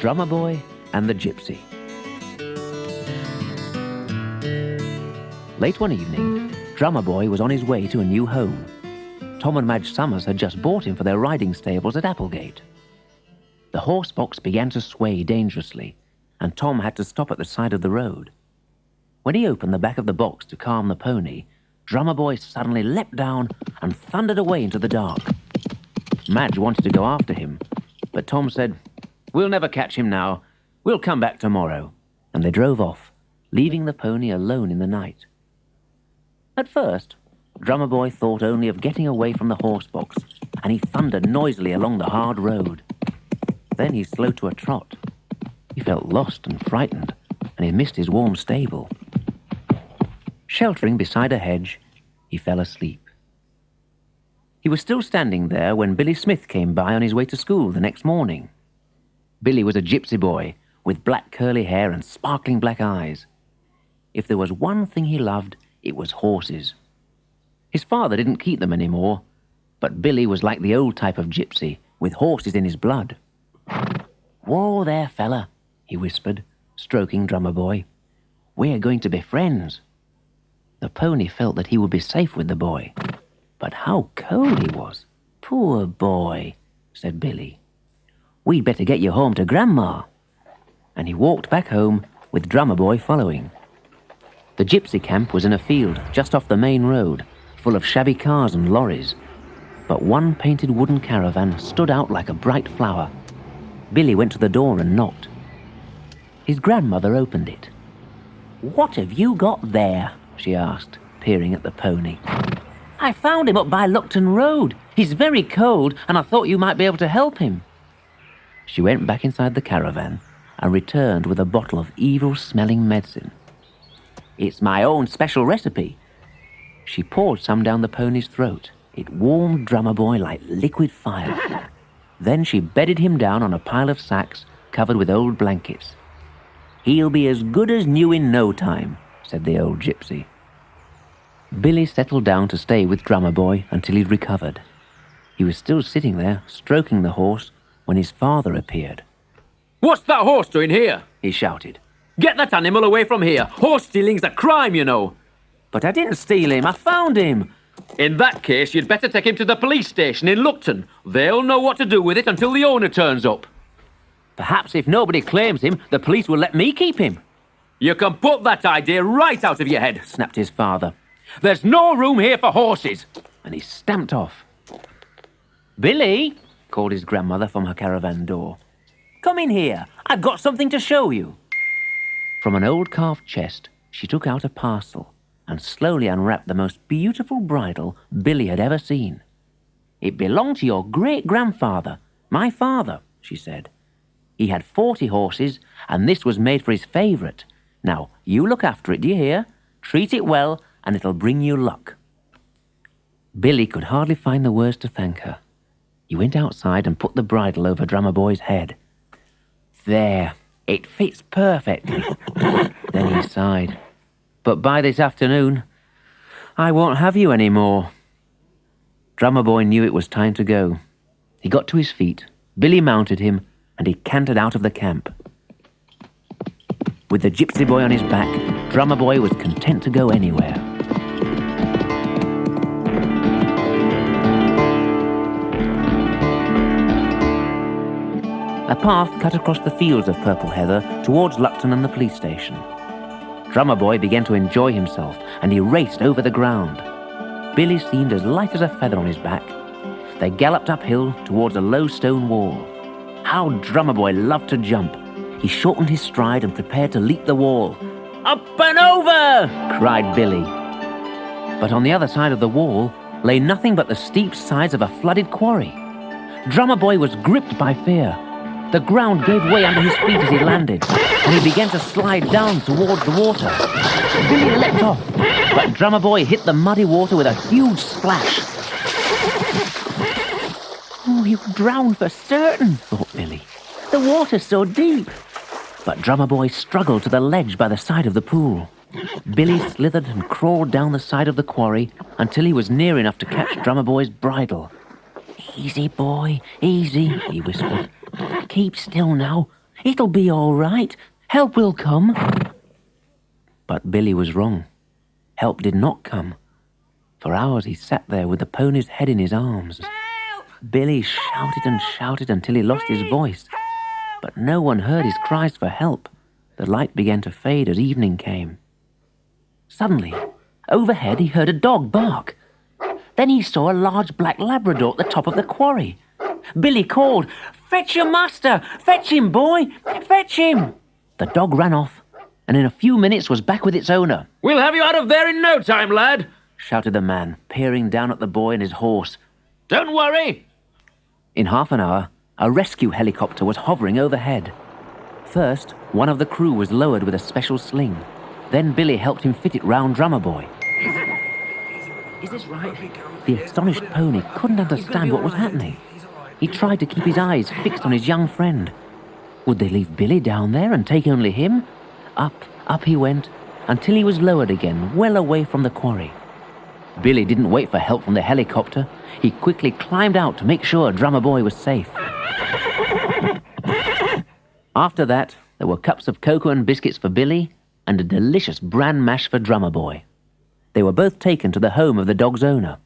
Drummer Boy and the Gypsy. Late one evening, Drummer Boy was on his way to a new home. Tom and Madge Summers had just bought him for their riding stables at Applegate. The horse box began to sway dangerously, and Tom had to stop at the side of the road. When he opened the back of the box to calm the pony, Drummer Boy suddenly leapt down and thundered away into the dark. Madge wanted to go after him, but Tom said, "We'll never catch him now. We'll come back tomorrow." And they drove off, leaving the pony alone in the night. At first, Drummer Boy thought only of getting away from the horse box, and he thundered noisily along the hard road. Then he slowed to a trot. He felt lost and frightened, and he missed his warm stable. Sheltering beside a hedge, he fell asleep. He was still standing there when Billy Smith came by on his way to school the next morning. Billy was a gypsy boy with black curly hair and sparkling black eyes. If there was one thing he loved, it was horses. His father didn't keep them anymore, but Billy was like the old type of gypsy, with horses in his blood. "Whoa there, fella," he whispered, stroking Drummer Boy. "We're going to be friends." The pony felt that he would be safe with the boy. But how cold he was. "Poor boy," said Billy. "We'd better get you home to Grandma." And he walked back home with Drummer Boy following. The gypsy camp was in a field just off the main road, full of shabby cars and lorries. But one painted wooden caravan stood out like a bright flower. Billy went to the door and knocked. His grandmother opened it. "What have you got there?" she asked, peering at the pony. "I found him up by Luckton Road. He's very cold, and I thought you might be able to help him." She went back inside the caravan and returned with a bottle of evil-smelling medicine. "It's my own special recipe." She poured some down the pony's throat. It warmed Drummer Boy like liquid fire. Then she bedded him down on a pile of sacks covered with old blankets. "He'll be as good as new in no time," said the old gypsy. Billy settled down to stay with Drummer Boy until he'd recovered. He was still sitting there, stroking the horse, when his father appeared. "What's that horse doing here?" he shouted. "Get that animal away from here. Horse stealing's a crime, you know." "But I didn't steal him. I found him." "In that case, you'd better take him to the police station in Luckton. They'll know what to do with it until the owner turns up." "Perhaps if nobody claims him, the police will let me keep him." "You can put that idea right out of your head," snapped his father. "There's no room here for horses." And he stamped off. "Billy," called his grandmother from her caravan door. "Come in here. I've got something to show you." From an old carved chest, she took out a parcel and slowly unwrapped the most beautiful bridle Billy had ever seen. "It belonged to your great-grandfather, my father," she said. "He had 40 horses, and this was made for his favourite. Now, you look after it, do you hear? Treat it well, and it'll bring you luck." Billy could hardly find the words to thank her. He went outside and put the bridle over Drummer Boy's head. "There, it fits perfectly." Then he sighed. "But by this afternoon, I won't have you any more." Drummer Boy knew it was time to go. He got to his feet, Billy mounted him, and he cantered out of the camp. With the gypsy boy on his back, Drummer Boy was content to go anywhere. A path cut across the fields of purple heather towards Luckton and the police station. Drummer Boy began to enjoy himself, and he raced over the ground. Billy seemed as light as a feather on his back. They galloped uphill towards a low stone wall. How Drummer Boy loved to jump! He shortened his stride and prepared to leap the wall. "Up and over!" cried Billy. But on the other side of the wall lay nothing but the steep sides of a flooded quarry. Drummer Boy was gripped by fear. The ground gave way under his feet as he landed, and he began to slide down towards the water. Billy leapt off, but Drummer Boy hit the muddy water with a huge splash. "Oh, he'll drown for certain," thought Billy. "The water's so deep." But Drummer Boy struggled to the ledge by the side of the pool. Billy slithered and crawled down the side of the quarry until he was near enough to catch Drummer Boy's bridle. "Easy, boy, easy," he whispered. "Keep still now. It'll be all right. Help will come. But Billy was wrong. Help did not come. For hours he sat there with the pony's head in his arms. Help! Billy shouted and shouted until he lost his voice. But no one heard his cries for help. The light began to fade as evening came. Suddenly, overhead he heard a dog bark. Then he saw a large black Labrador at the top of the quarry. Billy called, "Fetch your master! Fetch him, boy! Fetch him!" The dog ran off, and in a few minutes was back with its owner. We'll have you out of there in no time, lad, Shouted the man, peering down at the boy and his horse. Don't worry. In half an hour, a rescue helicopter was hovering overhead. First, one of the crew was lowered with a special sling. Then Billy helped him fit it round Drummer Boy. Is this right? The astonished pony couldn't understand what was happening. He tried to keep his eyes fixed on his young friend. Would they leave Billy down there and take only him? Up he went, until he was lowered again, well away from the quarry. Billy didn't wait for help from the helicopter. He quickly climbed out to make sure Drummer Boy was safe. After that, there were cups of cocoa and biscuits for Billy and a delicious bran mash for Drummer Boy. They were both taken to the home of the dog's owner.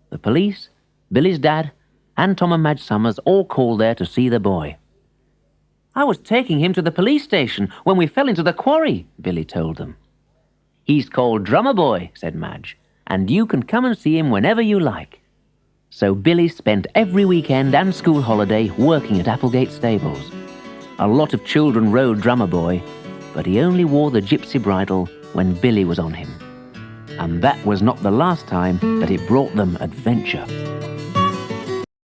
The police, Billy's dad, and Tom and Madge Summers all called there to see the boy. "I was taking him to the police station when we fell into the quarry," Billy told them. "He's called Drummer Boy," said Madge, "and you can come and see him whenever you like." So Billy spent every weekend and school holiday working at Applegate Stables. A lot of children rode Drummer Boy, but he only wore the gypsy bridle when Billy was on him. And that was not the last time that it brought them adventure.